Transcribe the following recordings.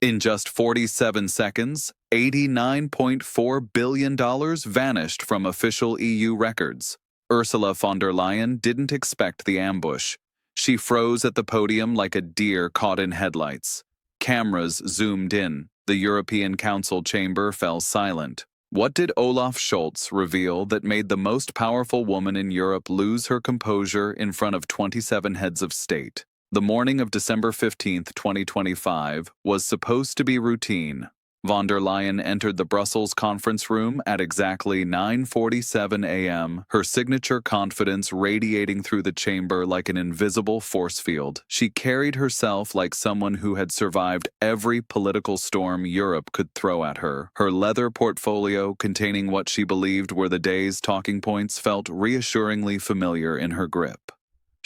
In just 47 seconds, $89.4 billion vanished from official EU records. Ursula von der Leyen didn't expect the ambush. She froze at the podium like a deer caught in headlights. Cameras zoomed in. The European Council chamber fell silent. What did Olaf Scholz reveal that made the most powerful woman in Europe lose her composure in front of 27 heads of state? The morning of December 15, 2025, was supposed to be routine. Von der Leyen entered the Brussels conference room at exactly 9:47 a.m., her signature confidence radiating through the chamber like an invisible force field. She carried herself like someone who had survived every political storm Europe could throw at her. Her leather portfolio, containing what she believed were the day's talking points, felt reassuringly familiar in her grip.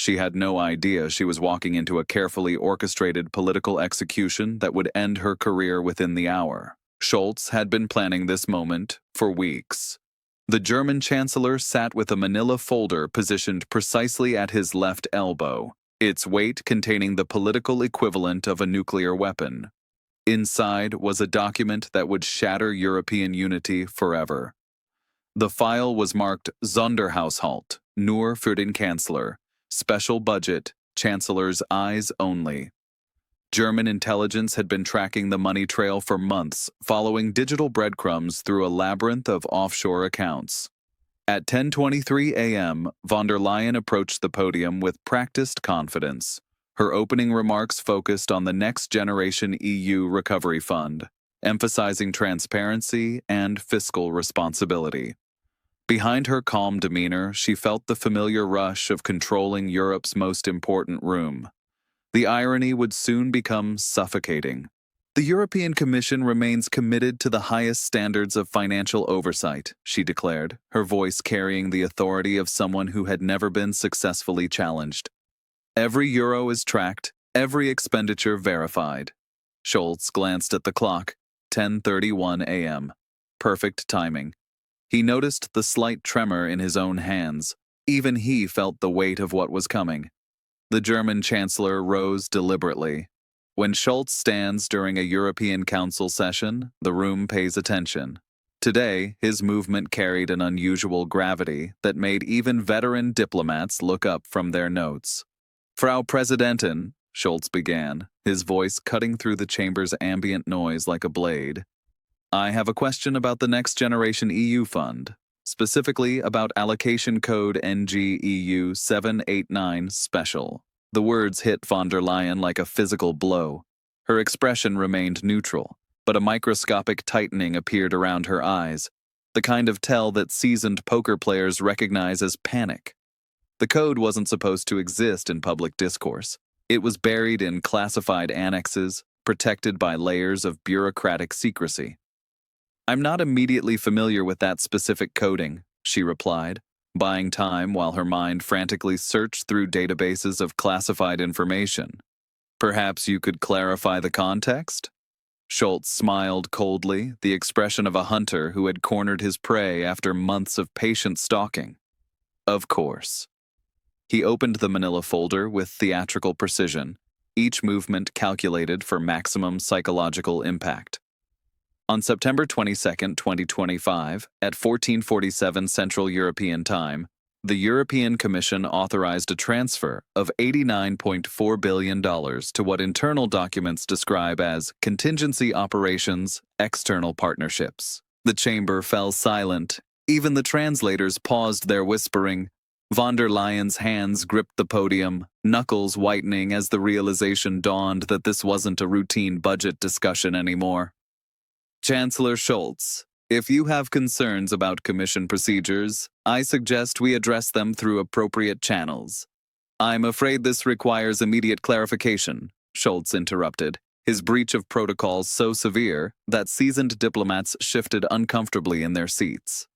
She had no idea she was walking into a carefully orchestrated political execution that would end her career within the hour. Scholz had been planning this moment for weeks. The German chancellor sat with a manila folder positioned precisely at his left elbow, its weight containing the political equivalent of a nuclear weapon. Inside was a document that would shatter European unity forever. The file was marked Sonderhaushalt, nur für den Kanzler. Special budget, Chancellor's eyes only. German intelligence had been tracking the money trail for months, following digital breadcrumbs through a labyrinth of offshore accounts. At 10:23 a.m., von der Leyen approached the podium with practiced confidence. Her opening remarks focused on the Next Generation EU Recovery Fund, emphasizing transparency and fiscal responsibility. Behind her calm demeanor, she felt the familiar rush of controlling Europe's most important room. The irony would soon become suffocating. The European Commission remains committed to the highest standards of financial oversight, she declared, her voice carrying the authority of someone who had never been successfully challenged. Every euro is tracked, every expenditure verified. Scholz glanced at the clock, 10:31 a.m. Perfect timing. He noticed the slight tremor in his own hands. Even he felt the weight of what was coming. The German chancellor rose deliberately. When Scholz stands during a European Council session, the room pays attention. Today, his movement carried an unusual gravity that made even veteran diplomats look up from their notes. Frau Präsidentin, Scholz began, his voice cutting through the chamber's ambient noise like a blade. I have a question about the Next Generation EU Fund, specifically about allocation code NGEU 789 Special. The words hit von der Leyen like a physical blow. Her expression remained neutral, but a microscopic tightening appeared around her eyes, the kind of tell that seasoned poker players recognize as panic. The code wasn't supposed to exist in public discourse. It was buried in classified annexes, protected by layers of bureaucratic secrecy. I'm not immediately familiar with that specific coding, she replied, buying time while her mind frantically searched through databases of classified information. Perhaps you could clarify the context? Scholz smiled coldly, the expression of a hunter who had cornered his prey after months of patient stalking. Of course. He opened the manila folder with theatrical precision, each movement calculated for maximum psychological impact. On September 22, 2025, at 14:47 Central European Time, the European Commission authorized a transfer of $89.4 billion to what internal documents describe as contingency operations, external partnerships. The chamber fell silent. Even the translators paused their whispering. Von der Leyen's hands gripped the podium, knuckles whitening as the realization dawned that this wasn't a routine budget discussion anymore. Chancellor Scholz, if you have concerns about Commission procedures, I suggest we address them through appropriate channels. I'm afraid this requires immediate clarification, Scholz interrupted, his breach of protocol so severe that seasoned diplomats shifted uncomfortably in their seats.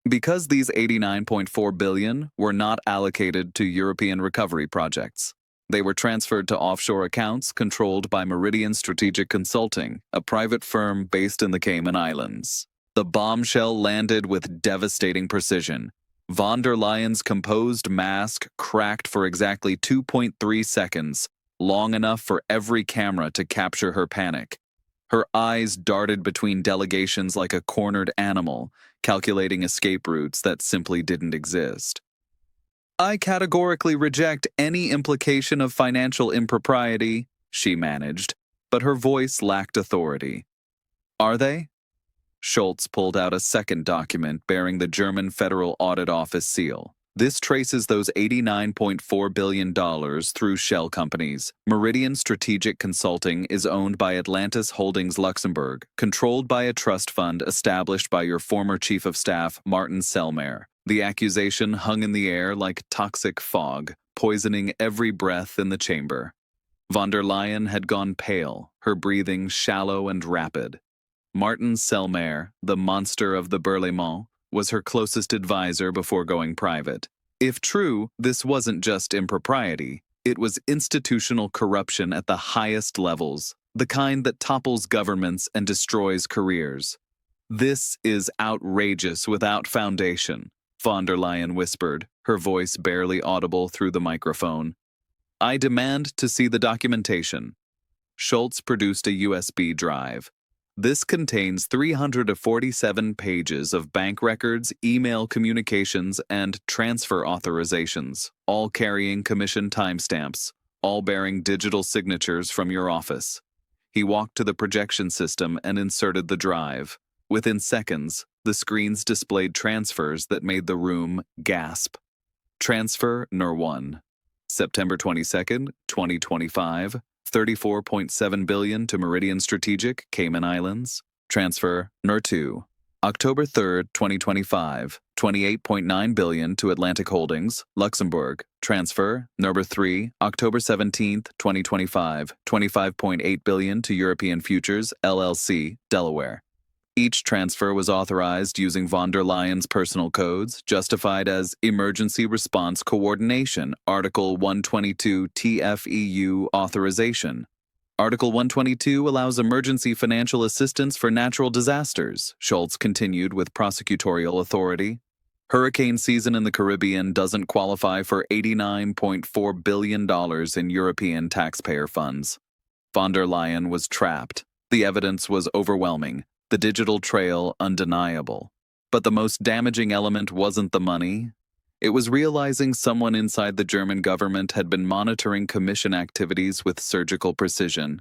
Because these $89.4 billion were not allocated to European recovery projects. They were transferred to offshore accounts controlled by Meridian Strategic Consulting, a private firm based in the Cayman Islands. The bombshell landed with devastating precision. Von der Leyen's composed mask cracked for exactly 2.3 seconds, long enough for every camera to capture her panic. Her eyes darted between delegations like a cornered animal, calculating escape routes that simply didn't exist. "I categorically reject any implication of financial impropriety," she managed, but her voice lacked authority. "Are they?" Scholz pulled out a second document bearing the German Federal Audit Office seal. This traces those $89.4 billion through shell companies. Meridian Strategic Consulting is owned by Atlantis Holdings Luxembourg, controlled by a trust fund established by your former chief of staff, Martin Selmayr. The accusation hung in the air like toxic fog, poisoning every breath in the chamber. Von der Leyen had gone pale, her breathing shallow and rapid. Martin Selmayr, the monster of the Berlaymont, was her closest advisor before going private. If true, this wasn't just impropriety, it was institutional corruption at the highest levels, the kind that topples governments and destroys careers. "This is outrageous without foundation," von der Leyen whispered, her voice barely audible through the microphone. "I demand to see the documentation." Scholz produced a USB drive. This contains 347 pages of bank records, email communications, and transfer authorizations, all carrying commission timestamps, all bearing digital signatures from your office. He walked to the projection system and inserted the drive. Within seconds, the screens displayed transfers that made the room gasp. Transfer Nur 1. September 22, 2025, $34.7 billion to Meridian Strategic, Cayman Islands. Transfer Nur 2. October 3, 2025, $28.9 billion to Atlantic Holdings, Luxembourg. Transfer Nur 3. October 17, 2025, $25.8 billion to European Futures, LLC, Delaware. Each transfer was authorized using von der Leyen's personal codes, justified as Emergency Response Coordination, Article 122 TFEU authorization. Article 122 allows emergency financial assistance for natural disasters, Scholz continued with prosecutorial authority. Hurricane season in the Caribbean doesn't qualify for $89.4 billion in European taxpayer funds. Von der Leyen was trapped. The evidence was overwhelming. The digital trail undeniable. But the most damaging element wasn't the money. It was realizing someone inside the German government had been monitoring commission activities with surgical precision.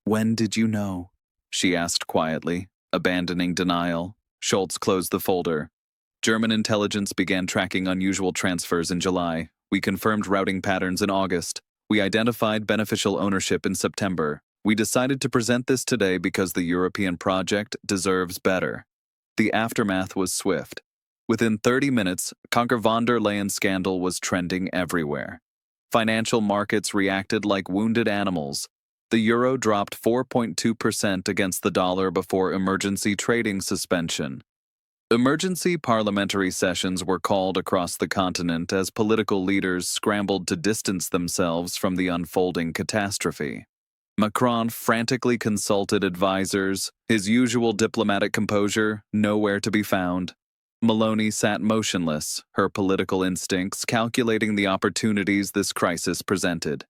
"When did you know?" she asked quietly, abandoning denial. Scholz closed the folder. "German intelligence began tracking unusual transfers in July. We confirmed routing patterns in August. We identified beneficial ownership in September. We decided to present this today because the European project deserves better." The aftermath was swift. Within 30 minutes, Conquer von der Leyen scandal was trending everywhere. Financial markets reacted like wounded animals. The euro dropped 4.2% against the dollar before emergency trading suspension. Emergency parliamentary sessions were called across the continent as political leaders scrambled to distance themselves from the unfolding catastrophe. Macron frantically consulted advisors, his usual diplomatic composure nowhere to be found. Meloni sat motionless, her political instincts calculating the opportunities this crisis presented.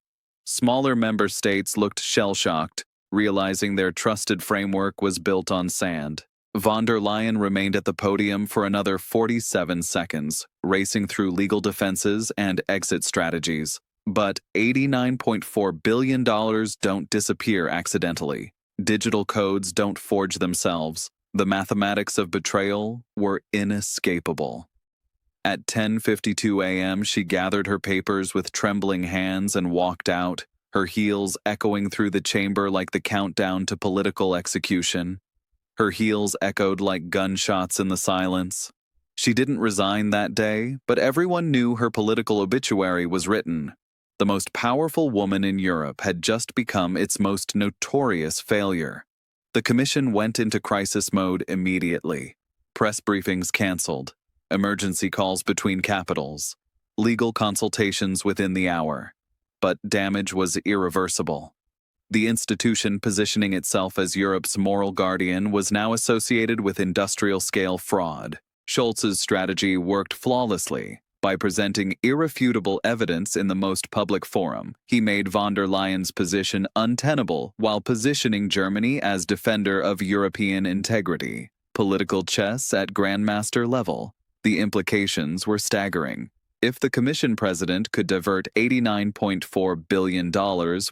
Smaller member states looked shell-shocked, realizing their trusted framework was built on sand. Von der Leyen remained at the podium for another 47 seconds, racing through legal defenses and exit strategies. But $89.4 billion don't disappear accidentally. Digital codes don't forge themselves. The mathematics of betrayal were inescapable. At 10:52 a.m., she gathered her papers with trembling hands and walked out, her heels echoing through the chamber like the countdown to political execution. Her heels echoed like gunshots in the silence. She didn't resign that day, but everyone knew her political obituary was written. The most powerful woman in Europe had just become its most notorious failure. The Commission went into crisis mode immediately. Press briefings canceled, emergency calls between capitals, legal consultations within the hour. But damage was irreversible. The institution positioning itself as Europe's moral guardian was now associated with industrial-scale fraud. Scholz's strategy worked flawlessly. By presenting irrefutable evidence in the most public forum, he made von der Leyen's position untenable while positioning Germany as defender of European integrity. Political chess at grandmaster level. The implications were staggering. If the Commission president could divert $89.4 billion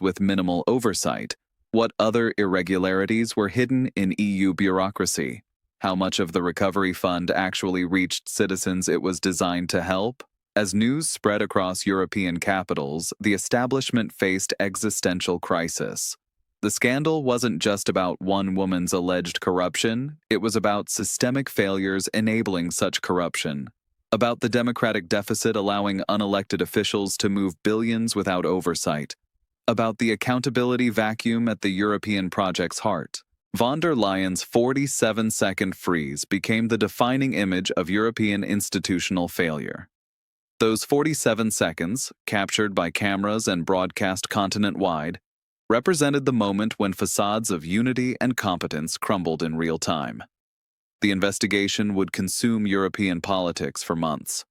with minimal oversight, what other irregularities were hidden in EU bureaucracy? How much of the recovery fund actually reached citizens it was designed to help? As news spread across European capitals, the establishment faced existential crisis. The scandal wasn't just about one woman's alleged corruption, it was about systemic failures enabling such corruption. About the democratic deficit allowing unelected officials to move billions without oversight. About the accountability vacuum at the European project's heart. Von der Leyen's 47-second freeze became the defining image of European institutional failure. Those 47 seconds, captured by cameras and broadcast continent-wide, represented the moment when facades of unity and competence crumbled in real time. The investigation would consume European politics for months.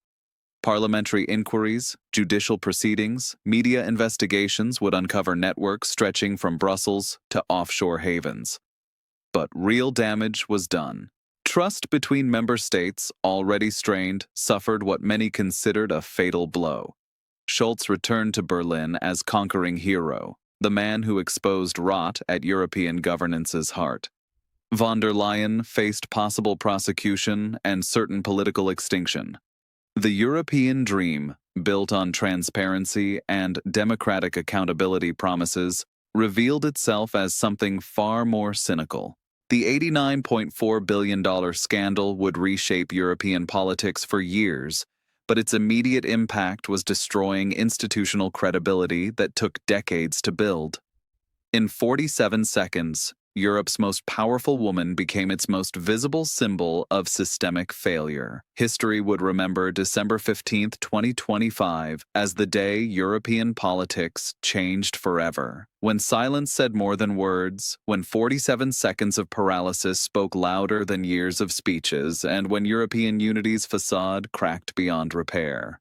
Parliamentary inquiries, judicial proceedings, media investigations would uncover networks stretching from Brussels to offshore havens. But real damage was done. Trust between member states, already strained, suffered what many considered a fatal blow. Scholz returned to Berlin as conquering hero, the man who exposed rot at European governance's heart. Von der Leyen faced possible prosecution and certain political extinction. The European dream, built on transparency and democratic accountability promises, revealed itself as something far more cynical. The $89.4 billion scandal would reshape European politics for years, but its immediate impact was destroying institutional credibility that took decades to build. In 47 seconds, Europe's most powerful woman became its most visible symbol of systemic failure. History would remember December 15, 2025, as the day European politics changed forever. When silence said more than words, when 47 seconds of paralysis spoke louder than years of speeches, and when European unity's facade cracked beyond repair.